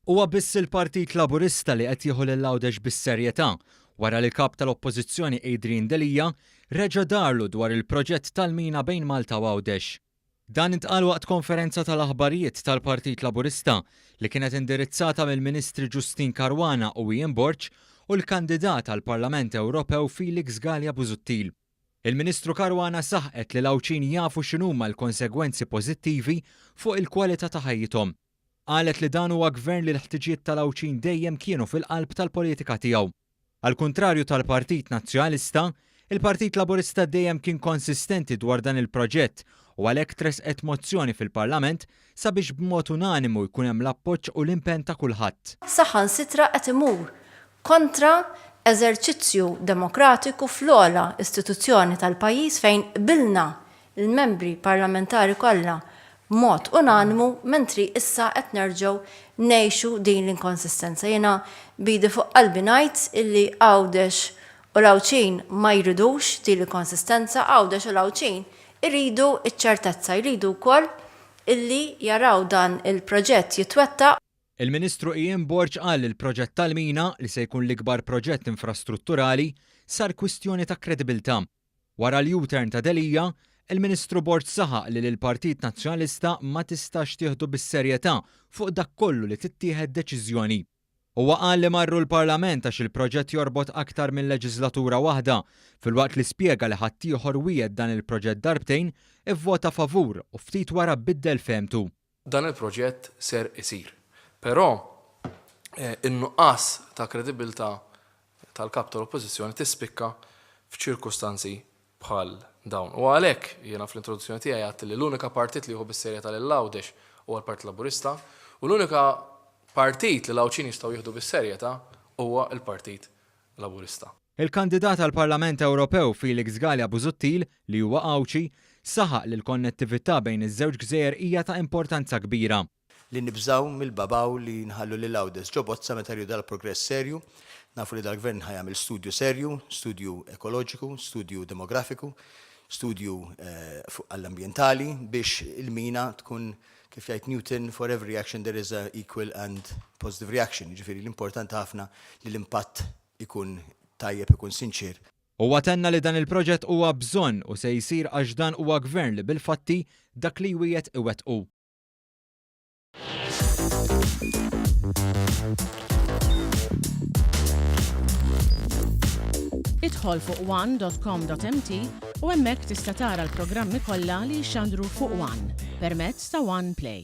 Huwa biss il-Partit Laburista li qed jieħu lill-Għawdex bis-serjetà wara li kap tal-Oppożizzjoni Adrian Delija reġa' darlu dwar il-proġett tal-mina bejn Malta u Għawdex. Dan intqal waqt konferenza tal-aħbarijiet tal-Partit Laburista li kienet indirizzata mill-Ministri Ġustin Karwana u il-Borċ u l-kandidat għall-Parlament Ewropew Felix Gallia Busuttil. Il-Ministru Karwana saħqet li l-Għawdxin jafu x'inhuma l-konsegwenzi pożittivi fuq il-kwalità ta' ħajjithom. Qalet li dan huwa gvern li l-ħtiġijiet tal-Għawdxin dejjem kienu fil-qalb tal-politika tiegħu. Al kontrarju tal-Partit Nazzjonalista, il-Partit Laburista dejjem kien konsistenti dwar dan il-proġett u għalhekk tresqet mozzjoni fil-Parlament sabiex b'mod unanimu jkun hemm l-appoġġ u l-impenn ta' kulħadd. Saħansitra qed imur kontra eżerċizzju demokratiku fl-ogħla istituzzjoni tal-pajjiż fejn qbilna il-membri parlamentari kollha b'mod unanimu mentri issa qed nerġgħu ngħixu din l-inkonsistenza. Jiena bidi fuq qalbi ngħid illi Għawdex u l-Għawdxin ma jridux din l-inkonsistenza, Għawdex u l-Għawdxin iridu ċ-ċertezza, jridu wkoll illi jaraw dan il-proġett jitwettaq. Il-Ministru il-Borċ qal il-proġett tal-mina li se jkun l-ikbar proġett infrastrutturali sar kwistjoni ta' kredibilità. Wara l-U-turn ta' Delija, il-Ministru Borċ saħaq li l-Partit Nazzjonalista ma tistax tieħdu bis-serjetà fuq dak kollu li tittieħed deċiżjoni. Huwa qal li marru l-Parlament għax il-proġett jorbot aktar minn leġislatura waħda, filwaqt li spjega li ħadd ieħor wiegħed dan il-proġett darbtejn ivvota favur u ftit wara biddel femtu. Dan il-proġett ser isir. Però in-nuqqas ta' kredibilità tal-kap tal-Oppożizzjoni tispikka f'ċirkustanzi bħal dawn. U għalhekk jiena fl-introduzzjoni tiegħi għadt li l-unika partit li jieħu bis-serjetà lill-Għawdex huwa l-Partit Laburista u l-unika partit li l-Għawdxin jistgħu jieħdu bis-serjetà huwa l-Partit Laburista. Il-kandidat għall-Parlament Ewropew Felix Gallia Busuttil li huwa Għawdxi saħaq li l-konnettività bejn iż-żewġ gżejjer hija ta' importanza kbira. Li nibżaw mill-babaw li nħallu lill-Għawdex ġobozza meta jridu dal-progress serju, nafu li dal-gvern ħajamil studju serju, studju ekoloġiku, studju demografiku, studju għall-ambjentali biex il-mina tkun kif jgħid Newton, for every action there is a equal and positive reaction. Ġifieri l-importanti ħafna li l-impatt ikun tajjeb, ikun sinċir. Huwa tenna li dan il-proġett huwa bżonn u se jsir għax dan huwa gvern li bil-fatti dak li wiegħed iwettqu. Idħol fuq one.com.mt u hemmhekk tista' tara l-programmi kollha li jxandru fuq One permezz ta' One Play.